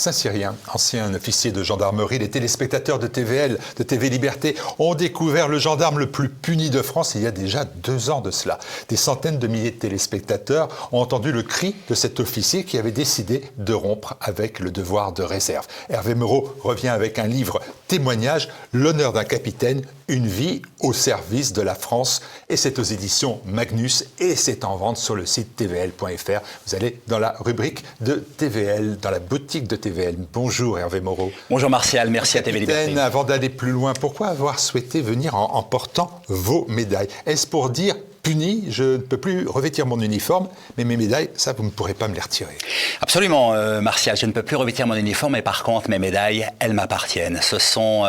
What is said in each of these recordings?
Saint-Cyrien, ancien officier de gendarmerie, les téléspectateurs de TVL, de TV Liberté, ont découvert le gendarme le plus puni de France il y a déjà 2 ans de cela. Des centaines de milliers de téléspectateurs ont entendu le cri de cet officier qui avait décidé de rompre avec le devoir de réserve. Hervé Moreau revient avec un livre témoignage, L'honneur d'un capitaine, une vie au service de la France. Et c'est aux éditions Magnus et c'est en vente sur le site tvl.fr. Vous allez dans la rubrique de TVL, dans la boutique de TVL. Bonjour Hervé Moreau. Bonjour Martial, merci à TV Liberté. Avant d'aller plus loin, pourquoi avoir souhaité venir en portant vos médailles? Est-ce pour dire puni, je ne peux plus revêtir mon uniforme, mais mes médailles, ça, vous ne pourrez pas me les retirer? Absolument, Martial, je ne peux plus revêtir mon uniforme, mais par contre, mes médailles, elles m'appartiennent. Ce sont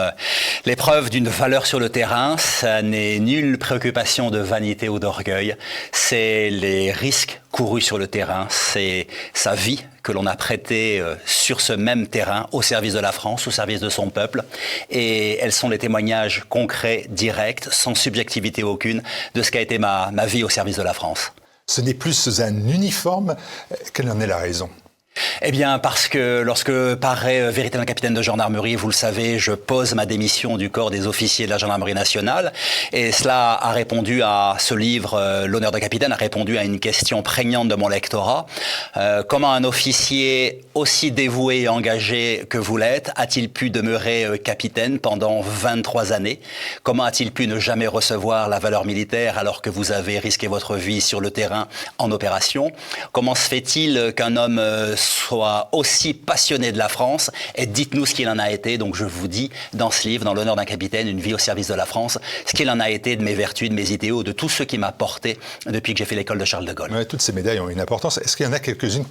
les preuves d'une valeur sur le terrain, ça n'est nulle préoccupation de vanité ou d'orgueil, c'est les risques courus sur le terrain, c'est sa vie que l'on a prêtée sur ce même terrain, au service de la France, au service de son peuple, et elles sont les témoignages concrets, directs, sans subjectivité aucune, de ce qu'a été ma vie au service de la France. Ce n'est plus un uniforme, quelle en est la raison? Eh bien, parce que lorsque paraît véritablement capitaine de gendarmerie, vous le savez, je pose ma démission du corps des officiers de la gendarmerie nationale. Et cela a répondu à ce livre, L'honneur de capitaine, a répondu à une question prégnante de mon lectorat. Comment un officier aussi dévoué et engagé que vous l'êtes a-t-il pu demeurer capitaine pendant 23 années? Comment a-t-il pu ne jamais recevoir la valeur militaire alors que vous avez risqué votre vie sur le terrain en opération? Comment se fait-il qu'un homme soit aussi passionné de la France, et dites-nous ce qu'il en a été. Donc je vous dis dans ce livre, dans L'honneur d'un capitaine, une vie au service de la France, ce qu'il en a été de mes vertus, de mes idéaux, de tout ce qui m'a porté depuis que j'ai fait l'école de Charles de Gaulle. Ouais, toutes ces médailles ont une importance. Est-ce qu'il y en a quelques-unes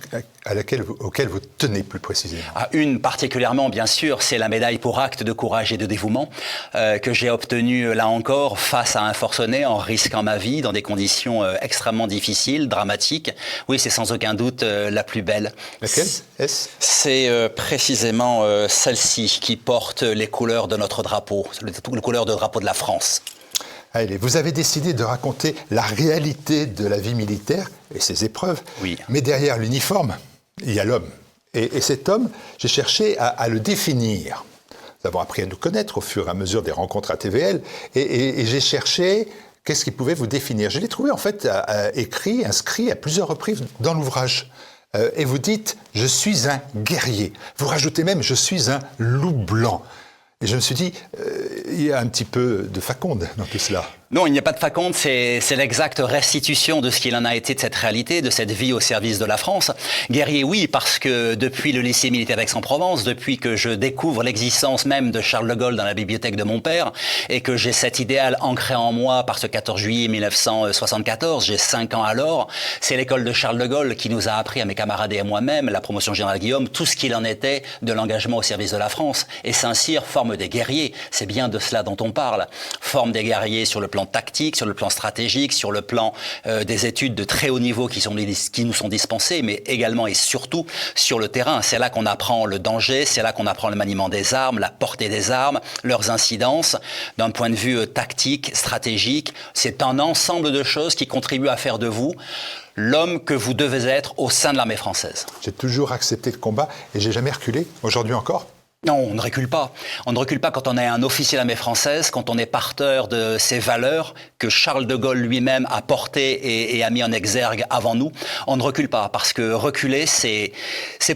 auxquelles vous tenez plus précisément? Une particulièrement, bien sûr, c'est la médaille pour acte de courage et de dévouement que j'ai obtenue, là encore, face à un forcené, en risquant ma vie dans des conditions extrêmement difficiles, dramatiques. Oui, c'est sans aucun doute la plus belle. Laquelle est-ce? C'est précisément celle-ci qui porte les couleurs de notre drapeau, les couleurs de drapeau de la France. Allez, vous avez décidé de raconter la réalité de la vie militaire et ses épreuves. Oui. Mais derrière l'uniforme, il y a l'homme. Et cet homme, j'ai cherché à le définir. Nous avons appris à nous connaître au fur et à mesure des rencontres à TVL. Et j'ai cherché qu'est-ce qui pouvait vous définir. Je l'ai trouvé en fait écrit, inscrit à plusieurs reprises dans l'ouvrage. Et vous dites « je suis un guerrier ». Vous rajoutez même « je suis un loup blanc ». Et je me suis dit, il y a un petit peu de faconde dans tout cela. Non, il n'y a pas de faconde, c'est l'exacte restitution de ce qu'il en a été de cette réalité, de cette vie au service de la France. Guerrier, oui, parce que depuis le lycée militaire d'Aix-en-Provence, depuis que je découvre l'existence même de Charles de Gaulle dans la bibliothèque de mon père, et que j'ai cet idéal ancré en moi par ce 14 juillet 1974, j'ai 5 ans alors, c'est l'école de Charles de Gaulle qui nous a appris à mes camarades et à moi-même, la promotion générale Guillaume, tout ce qu'il en était de l'engagement au service de la France. Et Saint-Cyr forme des guerriers, c'est bien de cela dont on parle, forme des guerriers sur le plan tactique, sur le plan stratégique, sur le plan des études de très haut niveau qui nous sont dispensées, mais également et surtout sur le terrain. C'est là qu'on apprend le danger, c'est là qu'on apprend le maniement des armes, la portée des armes, leurs incidences. D'un point de vue tactique, stratégique, c'est un ensemble de choses qui contribuent à faire de vous l'homme que vous devez être au sein de l'armée française. J'ai toujours accepté le combat et j'ai jamais reculé, aujourd'hui encore. Non, on ne recule pas. On ne recule pas quand on est un officier de l'armée française, quand on est porteur de ces valeurs que Charles de Gaulle lui-même a portées et a mis en exergue avant nous. On ne recule pas parce que reculer, c'est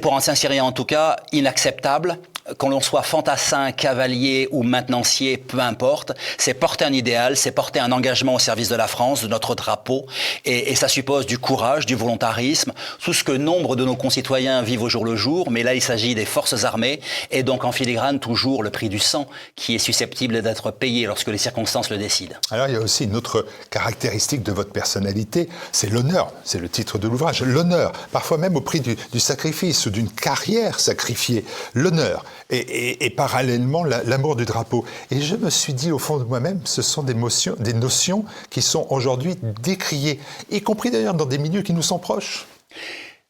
pour un Saint-Cyrien en tout cas inacceptable. Qu'on l'on soit fantassin, cavalier ou maintenancier, peu importe, c'est porter un idéal, c'est porter un engagement au service de la France, de notre drapeau, et ça suppose du courage, du volontarisme, tout ce que nombre de nos concitoyens vivent au jour le jour, mais là il s'agit des forces armées, et donc en filigrane toujours le prix du sang, qui est susceptible d'être payé lorsque les circonstances le décident. Alors il y a aussi une autre caractéristique de votre personnalité, c'est l'honneur, c'est le titre de l'ouvrage, l'honneur, parfois même au prix du sacrifice ou d'une carrière sacrifiée, l'honneur. Et parallèlement l'amour du drapeau. Et je me suis dit au fond de moi-même, ce sont des notions qui sont aujourd'hui décriées, y compris d'ailleurs dans des milieux qui nous sont proches.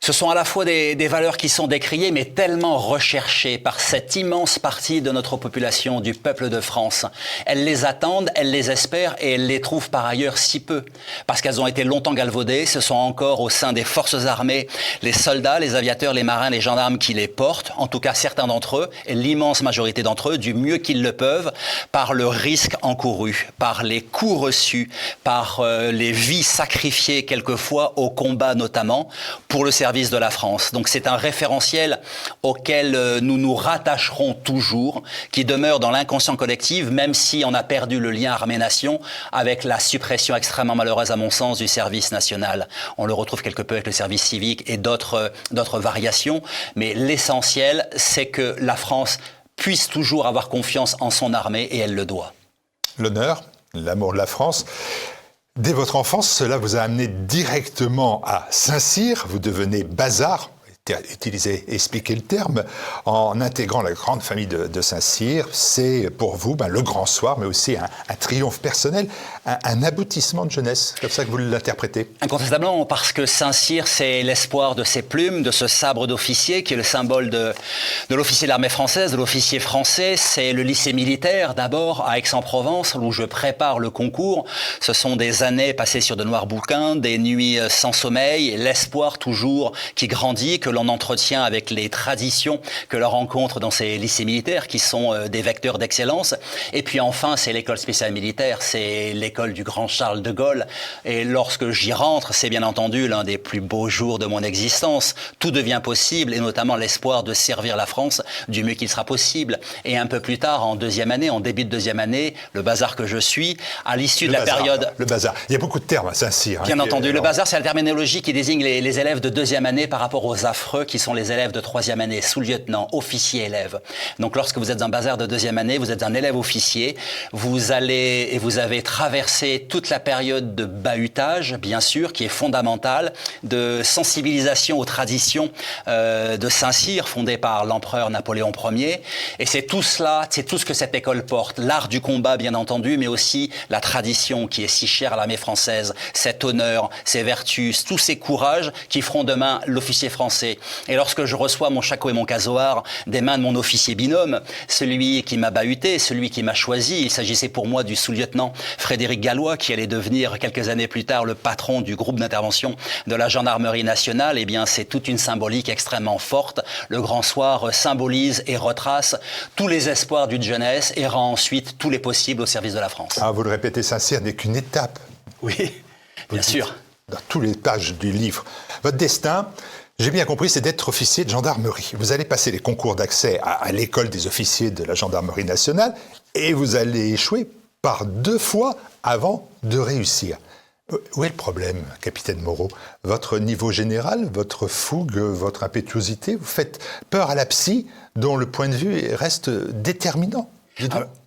Ce sont à la fois des valeurs qui sont décriées, mais tellement recherchées par cette immense partie de notre population, du peuple de France. Elles les attendent, elles les espèrent et elles les trouvent par ailleurs si peu. Parce qu'elles ont été longtemps galvaudées, ce sont encore au sein des forces armées, les soldats, les aviateurs, les marins, les gendarmes qui les portent, en tout cas certains d'entre eux, et l'immense majorité d'entre eux, du mieux qu'ils le peuvent, par le risque encouru, par les coups reçus, par les vies sacrifiées quelquefois au combat notamment, pour le service de la France. Donc c'est un référentiel auquel nous nous rattacherons toujours, qui demeure dans l'inconscient collectif, même si on a perdu le lien armée-nation avec la suppression extrêmement malheureuse à mon sens du service national. On le retrouve quelque peu avec le service civique et d'autres variations, mais l'essentiel c'est que la France puisse toujours avoir confiance en son armée et elle le doit. L'honneur, l'amour de la France. Dès votre enfance, cela vous a amené directement à Saint-Cyr. Vous devenez Bazar, expliquer le terme, en intégrant la grande famille de Saint-Cyr. C'est pour vous le grand soir, mais aussi un triomphe personnel, un aboutissement de jeunesse. C'est comme ça que vous l'interprétez? Incontestablement, parce que Saint-Cyr, c'est l'espoir de ces plumes, de ce sabre d'officier qui est le symbole de l'officier de l'armée française, de l'officier français. C'est le lycée militaire, d'abord, à Aix-en-Provence, où je prépare le concours. Ce sont des années passées sur de noirs bouquins, des nuits sans sommeil, l'espoir toujours qui grandit, que l'on entretient avec les traditions que l'on rencontre dans ces lycées militaires qui sont des vecteurs d'excellence. Et puis enfin, c'est l'école spéciale militaire, c'est l'école du grand Charles de Gaulle. Et lorsque j'y rentre, c'est bien entendu l'un des plus beaux jours de mon existence. Tout devient possible et notamment l'espoir de servir la France du mieux qu'il sera possible. Et un peu plus tard, en deuxième année, en début de deuxième année, le Bazar que je suis, à l'issue de la période... Le Bazar, il y a beaucoup de termes à Saint-Cyr. Bien entendu, le Bazar, c'est la terminologie qui désigne les élèves de deuxième année par rapport aux affreux qui sont les élèves de troisième année, sous-lieutenant, officier, élève. Donc lorsque vous êtes un Bazar de deuxième année, vous êtes un élève officier, vous allez et vous avez traversé toute la période de bahutage, bien sûr, qui est fondamentale, de sensibilisation aux traditions de Saint-Cyr, fondée par l'empereur Napoléon Ier. Et c'est tout cela, c'est tout ce que cette école porte. L'art du combat, bien entendu, mais aussi la tradition qui est si chère à l'armée française, cet honneur, ces vertus, tous ces courages qui feront demain l'officier français. Et lorsque je reçois mon shako et mon casoar des mains de mon officier binôme, celui qui m'a bahuté, celui qui m'a choisi, il s'agissait pour moi du sous-lieutenant Frédéric Gallois, qui allait devenir quelques années plus tard le patron du groupe d'intervention de la gendarmerie nationale, eh bien c'est toute une symbolique extrêmement forte. Le grand soir symbolise et retrace tous les espoirs d'une jeunesse et rend ensuite tous les possibles au service de la France. Ah, vous le répétez, Saint-Cyr n'est qu'une étape. Oui, bien sûr. Dans toutes les pages du livre. Votre destin, j'ai bien compris, c'est d'être officier de gendarmerie. Vous allez passer les concours d'accès à l'école des officiers de la gendarmerie nationale et vous allez échouer par 2 fois avant de réussir. Où est le problème, capitaine Moreau? Votre niveau général, votre fougue, votre impétuosité, vous faites peur à la psy dont le point de vue reste déterminant.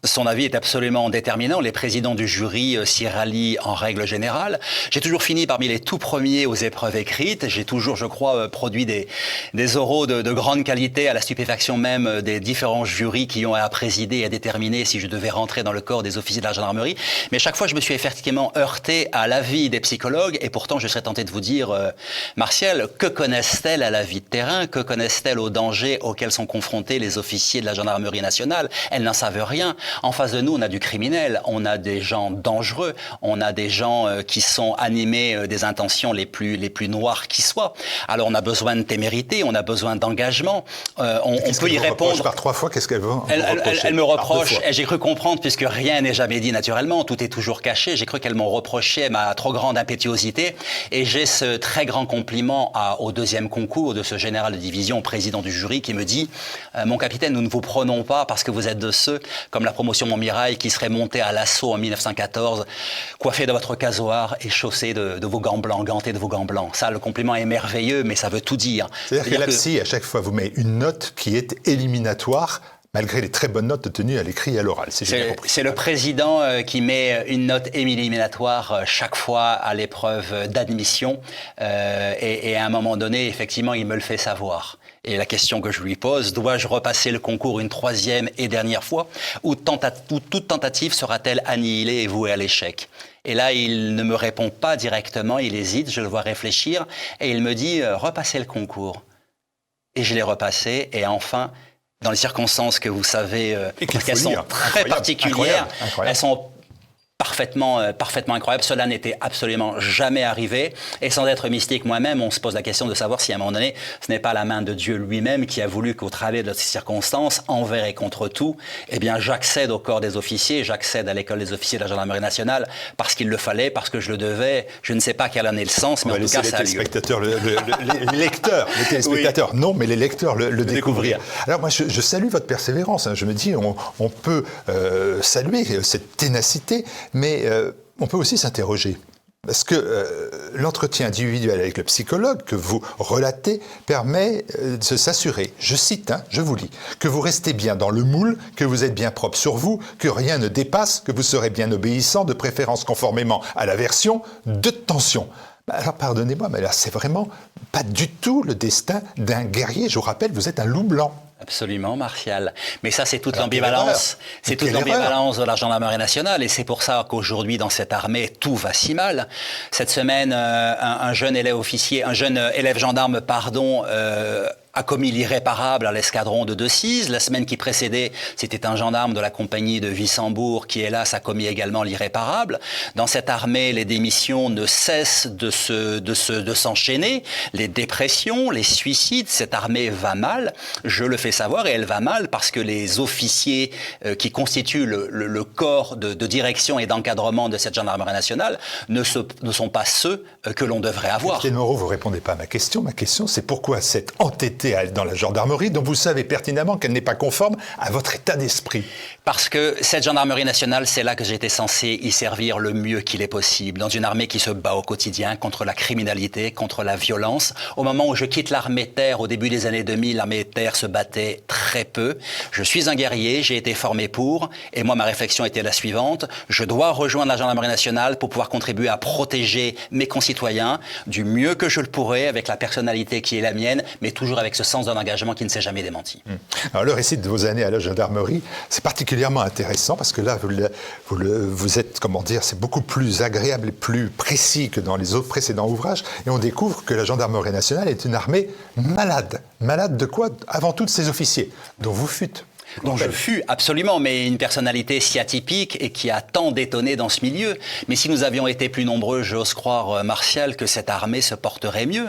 Son avis est absolument déterminant. Les présidents du jury s'y rallient en règle générale. J'ai toujours fini parmi les tout premiers aux épreuves écrites. J'ai toujours, je crois, produit des oraux de grande qualité à la stupéfaction même des différents jurys qui ont à présider et à déterminer si je devais rentrer dans le corps des officiers de la gendarmerie. Mais chaque fois, je me suis effectivement heurté à l'avis des psychologues et pourtant, je serais tenté de vous dire, Martial, que connaissent-elles à la vie de terrain? Que connaissent-elles aux dangers auxquels sont confrontés les officiers de la gendarmerie nationale? Elles n'en savent rien. En face de nous, on a du criminel, on a des gens dangereux, on a des gens qui sont animés des intentions les plus noires qui soient. Alors on a besoin de témérité, on a besoin d'engagement. On peut y répondre. Par 3 fois, qu'est-ce qu'elle veut Elle me reproche, et j'ai cru comprendre, puisque rien n'est jamais dit naturellement, tout est toujours caché, j'ai cru qu'elle m'en reprochait ma trop grande impétuosité, et j'ai ce très grand compliment au 2e concours de ce général de division, président du jury, qui me dit « Mon capitaine, nous ne vous prenons pas parce que vous êtes de ceux, comme la promotion Montmirail, qui serait montée à l'assaut en 1914, coiffé de votre casoar et chaussé de vos gants blancs, ganté de vos gants blancs. » Ça, le compliment est merveilleux, mais ça veut tout dire. C'est-à-dire que la psy, à chaque fois, vous met une note qui est éliminatoire malgré les très bonnes notes obtenues à l'écrit et à l'oral, si j'ai bien compris. C'est le président qui met une note éliminatoire chaque fois à l'épreuve d'admission. Et à un moment donné, effectivement, il me le fait savoir. Et la question que je lui pose, dois-je repasser le concours une troisième et dernière fois, ou toute tentative sera-t-elle annihilée et vouée à l'échec? Et là, il ne me répond pas directement, il hésite, je le vois réfléchir, et il me dit, repassez le concours. Et je l'ai repassé, et enfin, dans les circonstances que vous savez, parce qu'elles sont très particulières, elles sont parfaitement incroyables. Cela n'était absolument jamais arrivé. Et sans être mystique moi-même, on se pose la question de savoir si à un moment donné, ce n'est pas la main de Dieu lui-même qui a voulu qu'au travers de ces circonstances, envers et contre tout, eh bien, j'accède au corps des officiers, j'accède à l'école des officiers de la gendarmerie nationale parce qu'il le fallait, parce que je le devais. Je ne sais pas quel en est le sens, mais en tout cas, ça a lieu. Les lecteurs, les téléspectateurs, oui. Non, mais les lecteurs le découvrir. Alors moi, je salue votre persévérance. Je me dis, on peut saluer cette ténacité, mais on peut aussi s'interroger. Parce que l'entretien individuel avec le psychologue que vous relatez permet de s'assurer, je cite, je vous lis, que vous restez bien dans le moule, que vous êtes bien propre sur vous, que rien ne dépasse, que vous serez bien obéissant, de préférence conformément à la version de tension. Alors pardonnez-moi, mais là c'est vraiment pas du tout le destin d'un guerrier. Je vous rappelle, vous êtes un loup blanc. Absolument, Martial. Mais ça, c'est toute l'ambivalence. C'est toute l'ambivalence de la gendarmerie nationale. Et c'est pour ça qu'aujourd'hui, dans cette armée, tout va si mal. Cette semaine, un jeune élève gendarme, a commis l'irréparable à l'escadron de Decize. La semaine qui précédait, c'était un gendarme de la compagnie de Wissembourg qui, hélas, a commis également l'irréparable. Dans cette armée, les démissions ne cessent de s'enchaîner. Les dépressions, les suicides, cette armée va mal. Je le fais savoir et elle va mal parce que les officiers qui constituent le corps de direction et d'encadrement de cette gendarmerie nationale ne sont pas ceux que l'on devrait avoir. Capitaine Moreau, vous ne répondez pas à ma question. Ma question, c'est pourquoi cette entêtée dans la gendarmerie dont vous savez pertinemment qu'elle n'est pas conforme à votre état d'esprit? Parce que cette gendarmerie nationale, c'est là que j'étais censé y servir le mieux qu'il est possible. Dans une armée qui se bat au quotidien contre la criminalité, contre la violence. Au moment où je quitte l'armée de terre, au début des années 2000, l'armée de terre se battait très peu. Je suis un guerrier, j'ai été formé pour, et moi ma réflexion était la suivante. Je dois rejoindre la gendarmerie nationale pour pouvoir contribuer à protéger mes concitoyens du mieux que je le pourrais, avec la personnalité qui est la mienne, mais toujours avec ce sens d'un engagement qui ne s'est jamais démenti. Alors le récit de vos années à la gendarmerie, c'est particulièrement intéressant parce que là, vous êtes, comment dire, c'est beaucoup plus agréable et plus précis que dans les autres précédents ouvrages, et on découvre que la gendarmerie nationale est une armée malade. Malade de quoi? Avant tout de ses officiers, dont vous fûtes. dont je fus, absolument, mais une personnalité si atypique et qui a tant détonné dans ce milieu. Mais si nous avions été plus nombreux, j'ose croire, Martial, que cette armée se porterait mieux.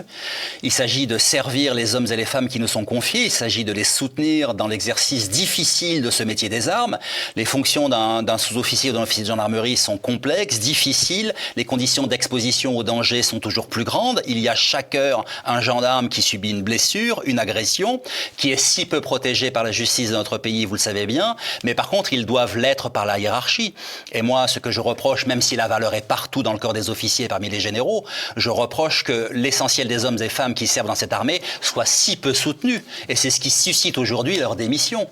Il s'agit de servir les hommes et les femmes qui nous sont confiés, il s'agit de les soutenir dans l'exercice difficile de ce métier des armes. Les fonctions d'un sous-officier ou d'un officier de gendarmerie sont complexes, difficiles, les conditions d'exposition au danger sont toujours plus grandes. Il y a chaque heure un gendarme qui subit une blessure, une agression, qui est si peu protégé par la justice de notre pays, vous le savez bien, mais par contre, ils doivent l'être par la hiérarchie. Et moi, ce que je reproche, même si la valeur est partout dans le corps des officiers parmi les généraux, je reproche que l'essentiel des hommes et femmes qui servent dans cette armée soit si peu soutenu. Et c'est ce qui suscite aujourd'hui leur démission.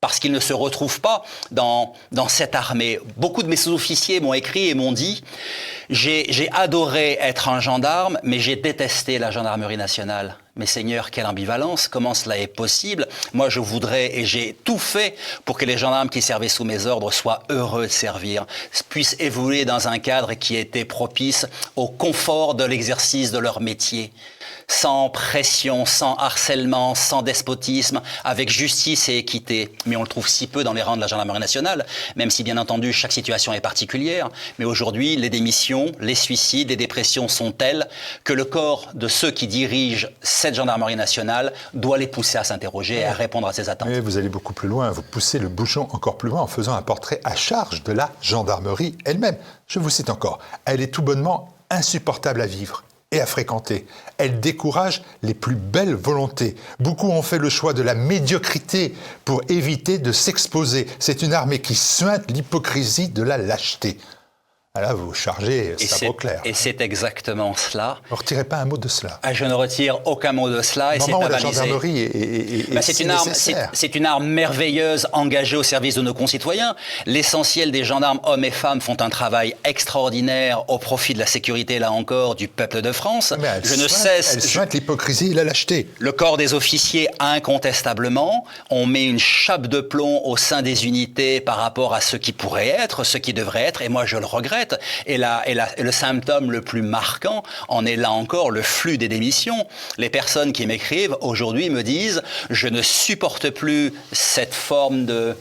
Parce qu'ils ne se retrouvent pas dans cette armée. Beaucoup de mes sous-officiers m'ont écrit et m'ont dit « J'ai adoré être un gendarme, mais j'ai détesté la gendarmerie nationale. » Mais Seigneur, quelle ambivalence, comment cela est possible? Moi, je voudrais, et j'ai tout fait pour que les gendarmes qui servaient sous mes ordres soient heureux de servir, puissent évoluer dans un cadre qui était propice au confort de l'exercice de leur métier. Sans pression, sans harcèlement, sans despotisme, avec justice et équité. Mais on le trouve si peu dans les rangs de la gendarmerie nationale, même si bien entendu chaque situation est particulière. Mais aujourd'hui, les démissions, les suicides, les dépressions sont telles que le corps de ceux qui dirigent cette gendarmerie nationale doit les pousser à s'interroger et à répondre à ces attentes. Mais vous allez beaucoup plus loin, vous poussez le bouchon encore plus loin en faisant un portrait à charge de la gendarmerie elle-même. Je vous cite encore, elle est tout bonnement insupportable à vivre et à fréquenter. Elle décourage les plus belles volontés. Beaucoup ont fait le choix de la médiocrité pour éviter de s'exposer. C'est une armée qui suinte l'hypocrisie de la lâcheté. Ah là, vous chargez sabre clair. Et c'est exactement cela. Ne retirez pas un mot de cela. Ah, je ne retire aucun mot de cela. Et au c'est moment où la avalisé. gendarmerie est C'est si une arme, nécessaire. c'est une arme merveilleuse engagée au service de nos concitoyens. L'essentiel des gendarmes, hommes et femmes, font un travail extraordinaire au profit de la sécurité, là encore, du peuple de France. Mais elle soigne l'hypocrisie et la lâcheté. Le corps des officiers, incontestablement, on met une chape de plomb au sein des unités par rapport à ce qui pourrait être, ce qui devrait être, et moi je le regrette. Et le symptôme le plus marquant en est là encore le flux des démissions. Les personnes qui m'écrivent aujourd'hui me disent « je ne supporte plus cette forme de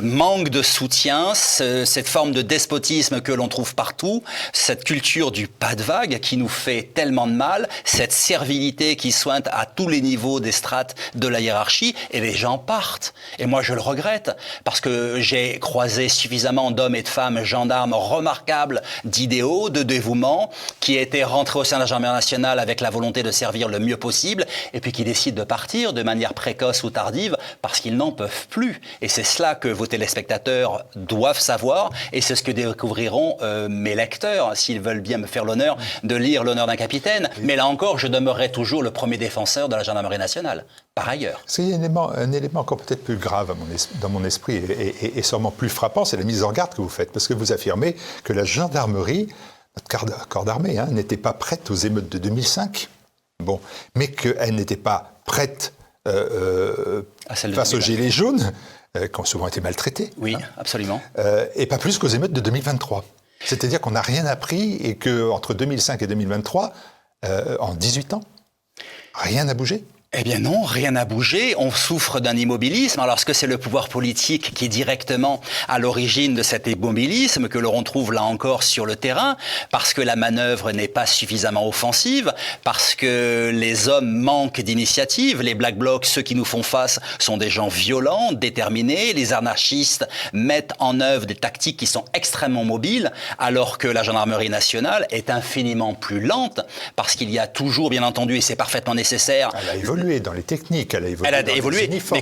manque de soutien, cette forme de despotisme que l'on trouve partout, cette culture du pas de vague qui nous fait tellement de mal, cette servilité qui soigne à tous les niveaux des strates de la hiérarchie, et les gens partent. Et moi, je le regrette, parce que j'ai croisé suffisamment d'hommes et de femmes gendarmes remarquables, d'idéaux, de dévouement, qui étaient rentrés au sein de la gendarmerie nationale avec la volonté de servir le mieux possible, et puis qui décident de partir de manière précoce ou tardive, parce qu'ils n'en peuvent plus. Et c'est cela que vos téléspectateurs doivent savoir, et c'est ce que découvriront mes lecteurs, s'ils veulent bien me faire l'honneur de lire L'honneur d'un capitaine. Mais là encore, je demeurerai toujours le premier défenseur de la gendarmerie nationale, par ailleurs. Il y a un élément encore peut-être plus grave dans mon esprit, et sûrement plus frappant, c'est la mise en garde que vous faites, parce que vous affirmez que la gendarmerie, notre corps d'armée, n'était pas prête aux émeutes de 2005, mais qu'elle n'était pas prête face aux gilets jaunes, qui ont souvent été maltraités. Oui, absolument. Et pas plus qu'aux émeutes de 2023. C'est-à-dire qu'on n'a rien appris et qu'entre 2005 et 2023, en 18 ans, rien n'a bougé. Eh bien non, rien n'a bougé. On souffre d'un immobilisme. Alors, est-ce que c'est le pouvoir politique qui est directement à l'origine de cet immobilisme que l'on retrouve là encore sur le terrain, parce que la manœuvre n'est pas suffisamment offensive, parce que les hommes manquent d'initiative, les Black Blocs, ceux qui nous font face, sont des gens violents, déterminés, les anarchistes mettent en œuvre des tactiques qui sont extrêmement mobiles, alors que la gendarmerie nationale est infiniment plus lente, parce qu'il y a toujours, bien entendu, et c'est parfaitement nécessaire, elle a évolué dans les techniques, elle a évolué dans les uniformes.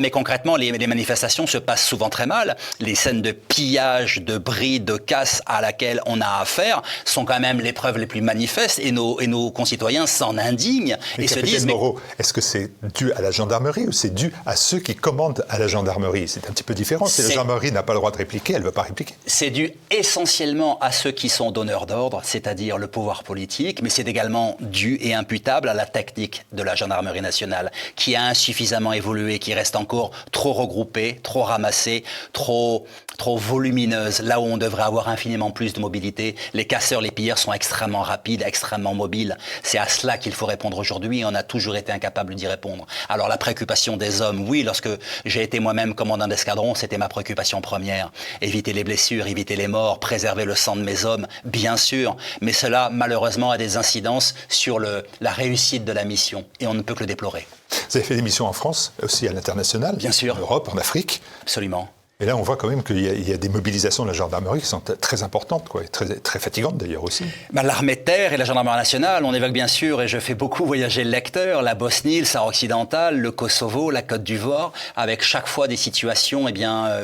Mais concrètement, les manifestations se passent souvent très mal. Les scènes de pillage, de bris, de casse à laquelle on a affaire sont quand même les preuves les plus manifestes, et nos concitoyens s'en indignent et se disent... Moreau, est-ce que c'est dû à la gendarmerie ou c'est dû à ceux qui commandent à la gendarmerie? C'est un petit peu différent. Si la gendarmerie n'a pas le droit de répliquer, elle ne veut pas répliquer. C'est dû essentiellement à ceux qui sont donneurs d'ordre, c'est-à-dire le pouvoir politique, mais c'est également dû et imputable à la technique de la gendarmerie nationale, qui a insuffisamment évolué, qui reste encore trop regroupée, trop ramassée, trop volumineuse, là où on devrait avoir infiniment plus de mobilité. Les casseurs, les pilleurs sont extrêmement rapides, extrêmement mobiles. C'est à cela qu'il faut répondre aujourd'hui, et on a toujours été incapable d'y répondre. Alors la préoccupation des hommes, oui, lorsque j'ai été moi-même commandant d'escadron, c'était ma préoccupation première. Éviter les blessures, éviter les morts, préserver le sang de mes hommes, bien sûr, mais cela, malheureusement, a des incidences sur la réussite de la mission, et on ne peut que le déplorer. Vous avez fait des missions en France, aussi à l'international, bien sûr, en Europe, en Afrique. Absolument. Et là, on voit quand même qu'il y a des mobilisations de la gendarmerie qui sont très importantes, et très fatigantes d'ailleurs aussi. L'armée de terre et la gendarmerie nationale, on évoque bien sûr, et je fais beaucoup voyager le lecteur, la Bosnie, le Sahara occidental, le Kosovo, la Côte d'Ivoire, avec chaque fois des situations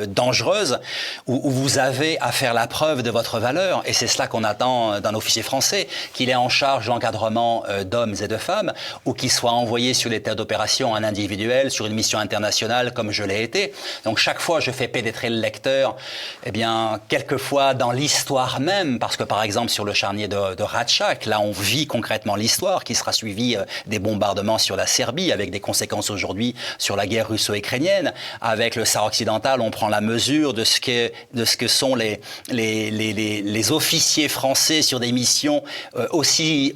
dangereuses, où vous avez à faire la preuve de votre valeur. Et c'est cela qu'on attend d'un officier français, qu'il ait en charge l'encadrement d'hommes et de femmes, ou qu'il soit envoyé sur les terres d'opération en individuel, sur une mission internationale comme je l'ai été. Donc chaque fois, je fais pénétrer le lecteur, quelquefois dans l'histoire même, parce que par exemple sur le charnier de Ratchak, là on vit concrètement l'histoire qui sera suivie des bombardements sur la Serbie, avec des conséquences aujourd'hui sur la guerre russo-ukrainienne. Avec le Sahara occidental, on prend la mesure de ce que sont les officiers français sur des missions aussi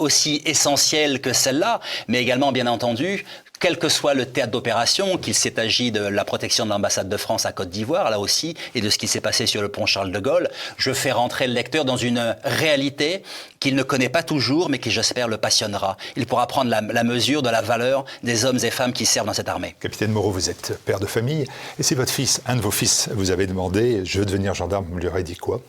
essentielles que celle-là, mais également bien entendu, quel que soit le théâtre d'opération, qu'il s'est agi de la protection de l'ambassade de France à Côte d'Ivoire, là aussi, et de ce qui s'est passé sur le pont Charles de Gaulle, je fais rentrer le lecteur dans une réalité qu'il ne connaît pas toujours, mais qui, j'espère, le passionnera. Il pourra prendre la mesure de la valeur des hommes et femmes qui servent dans cette armée. Capitaine Moreau, vous êtes père de famille, et si votre fils, un de vos fils, vous avait demandé « je veux devenir gendarme », vous lui aurez dit quoi ?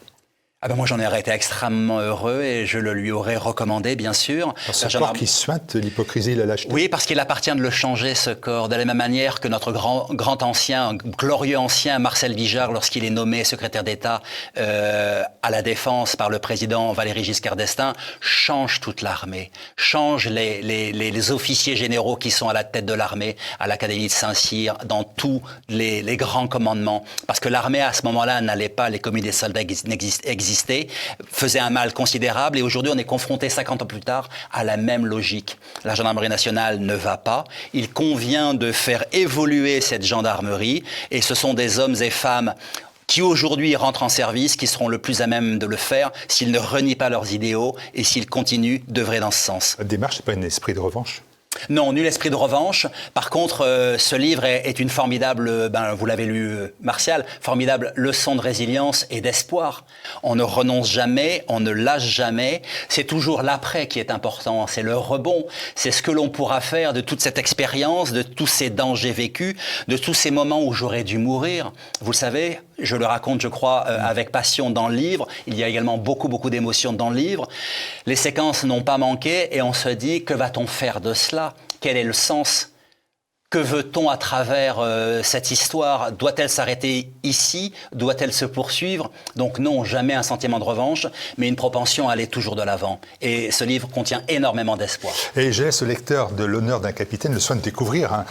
Ah ben moi j'en ai été extrêmement heureux et je le lui aurais recommandé bien sûr. Ce corps qui suinte l'hypocrisie et la lâcheté. Oui, parce qu'il appartient de le changer ce corps, de la même manière que notre grand ancien, glorieux ancien Marcel Bijard, lorsqu'il est nommé secrétaire d'État à la Défense par le président Valéry Giscard d'Estaing, change toute l'armée, change les officiers généraux qui sont à la tête de l'armée, à l'Académie de Saint-Cyr, dans tous les grands commandements, parce que l'armée à ce moment-là n'allait pas, les comités des soldats existaient, faisait un mal considérable et aujourd'hui on est confronté 50 ans plus tard à la même logique. La gendarmerie nationale ne va pas, il convient de faire évoluer cette gendarmerie et ce sont des hommes et femmes qui aujourd'hui rentrent en service, qui seront le plus à même de le faire s'ils ne renient pas leurs idéaux et s'ils continuent d'œuvrer dans ce sens. Votre démarche, c'est pas un esprit de revanche ? Non, nul esprit de revanche. Par contre, ce livre est une formidable, vous l'avez lu, Martial, formidable leçon de résilience et d'espoir. On ne renonce jamais, on ne lâche jamais. C'est toujours l'après qui est important, c'est le rebond. C'est ce que l'on pourra faire de toute cette expérience, de tous ces dangers vécus, de tous ces moments où j'aurais dû mourir. Vous le savez, je le raconte, je crois, avec passion dans le livre. Il y a également beaucoup d'émotions dans le livre. Les séquences n'ont pas manqué et on se dit, que va-t-on faire de cela ? Quel est le sens ? Que veut-on à travers cette histoire ? Doit-elle s'arrêter ici ? Doit-elle se poursuivre ? Donc non, jamais un sentiment de revanche, mais une propension à aller toujours de l'avant. Et ce livre contient énormément d'espoir. Et je laisse au lecteur de L'honneur d'un capitaine le soin de découvrir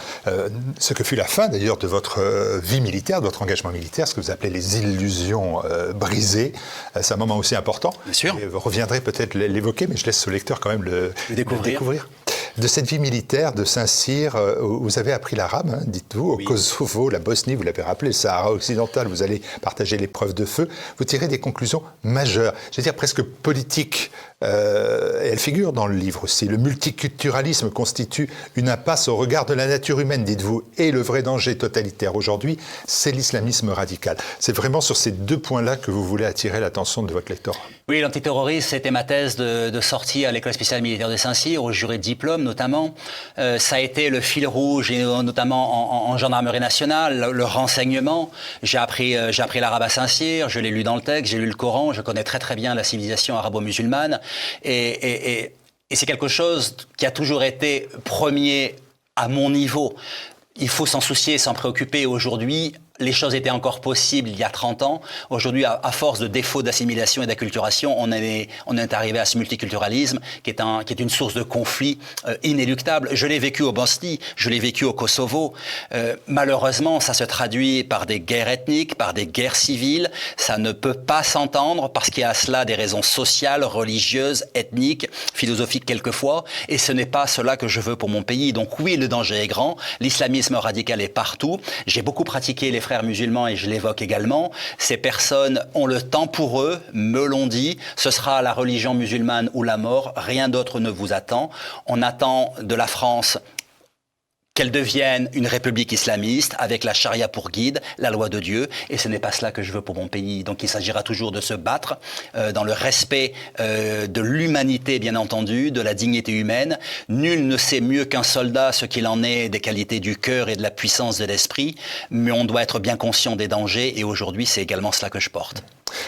ce que fut la fin d'ailleurs de votre vie militaire, de votre engagement militaire, ce que vous appelez les illusions brisées. C'est un moment aussi important. Bien sûr. Et vous reviendrez peut-être l'évoquer, mais je laisse au lecteur quand même le découvrir. De cette vie militaire de Saint-Cyr, vous avez appris l'arabe, dites-vous, au Kosovo, la Bosnie, vous l'avez rappelé, le Sahara occidental, vous allez partager l'épreuve de feu. Vous tirez des conclusions majeures, je veux dire presque politiques, et elles figurent dans le livre aussi. Le multiculturalisme constitue une impasse au regard de la nature humaine, dites-vous, et le vrai danger totalitaire aujourd'hui, c'est l'islamisme radical. C'est vraiment sur ces deux points-là que vous voulez attirer l'attention de votre lectorat. Oui, l'antiterrorisme, c'était ma thèse de sortie à l'École spéciale militaire de Saint-Cyr, au jury de diplôme notamment. Ça a été le fil rouge, et notamment en gendarmerie nationale, le renseignement. J'ai appris l'arabe à Saint-Cyr, je l'ai lu dans le texte, j'ai lu le Coran, je connais très bien la civilisation arabo-musulmane. Et c'est quelque chose qui a toujours été premier à mon niveau. Il faut s'en soucier, s'en préoccuper aujourd'hui. Les choses étaient encore possibles il y a 30 ans. Aujourd'hui, à force de défaut d'assimilation et d'acculturation, on est arrivé à ce multiculturalisme qui est une source de conflit inéluctable. Je l'ai vécu au Bosnie, je l'ai vécu au Kosovo. Malheureusement, ça se traduit par des guerres ethniques, par des guerres civiles. Ça ne peut pas s'entendre parce qu'il y a à cela des raisons sociales, religieuses, ethniques, philosophiques quelquefois. Et ce n'est pas cela que je veux pour mon pays. Donc oui, le danger est grand. L'islamisme radical est partout. J'ai beaucoup pratiqué les frères musulmans et je l'évoque également. Ces personnes ont le temps pour eux, me l'ont dit. Ce sera la religion musulmane ou la mort. Rien d'autre ne vous attend. On attend de la France qu'elle devienne une république islamiste avec la charia pour guide, la loi de Dieu, et ce n'est pas cela que je veux pour mon pays. Donc il s'agira toujours de se battre dans le respect de l'humanité, bien entendu, de la dignité humaine. Nul ne sait mieux qu'un soldat ce qu'il en est des qualités du cœur et de la puissance de l'esprit, mais on doit être bien conscient des dangers, et aujourd'hui c'est également cela que je porte.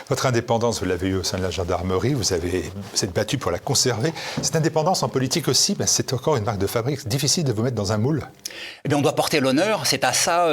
Votre indépendance, vous l'avez eue au sein de la gendarmerie, vous êtes battu pour la conserver. Cette indépendance en politique aussi, c'est encore une marque de fabrique. Difficile de vous mettre dans un moule. Eh bien, on doit porter l'honneur, c'est à ça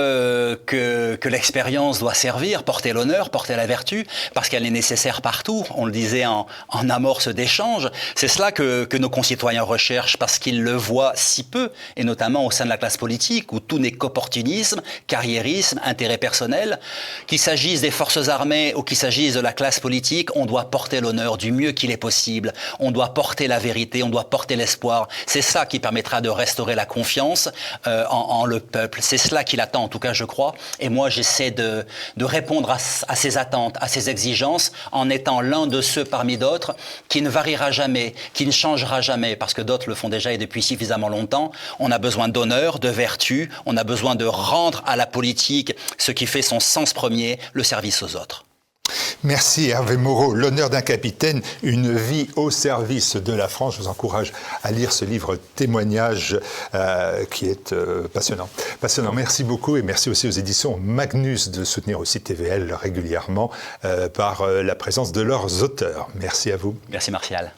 que l'expérience doit servir, porter l'honneur, porter la vertu, parce qu'elle est nécessaire partout. On le disait en amorce d'échange. C'est cela que nos concitoyens recherchent, parce qu'ils le voient si peu, et notamment au sein de la classe politique, où tout n'est qu'opportunisme, carriérisme, intérêt personnel. Qu'il s'agisse des forces armées ou qu'il s'agisse de la classe politique, on doit porter l'honneur du mieux qu'il est possible. On doit porter la vérité, on doit porter l'espoir. C'est ça qui permettra de restaurer la confiance en le peuple. C'est cela qu'il attend, en tout cas, je crois. Et moi, j'essaie de répondre à ces attentes, à ces exigences, en étant l'un de ceux parmi d'autres qui ne variera jamais, qui ne changera jamais, parce que d'autres le font déjà et depuis suffisamment longtemps. On a besoin d'honneur, de vertu. On a besoin de rendre à la politique ce qui fait son sens premier, le service aux autres. Merci Hervé Moreau. L'honneur d'un capitaine, une vie au service de la France. Je vous encourage à lire ce livre témoignage qui est passionnant. Passionnant. Merci beaucoup et merci aussi aux éditions Magnus de soutenir aussi TVL régulièrement par la présence de leurs auteurs. Merci à vous. Merci Martial.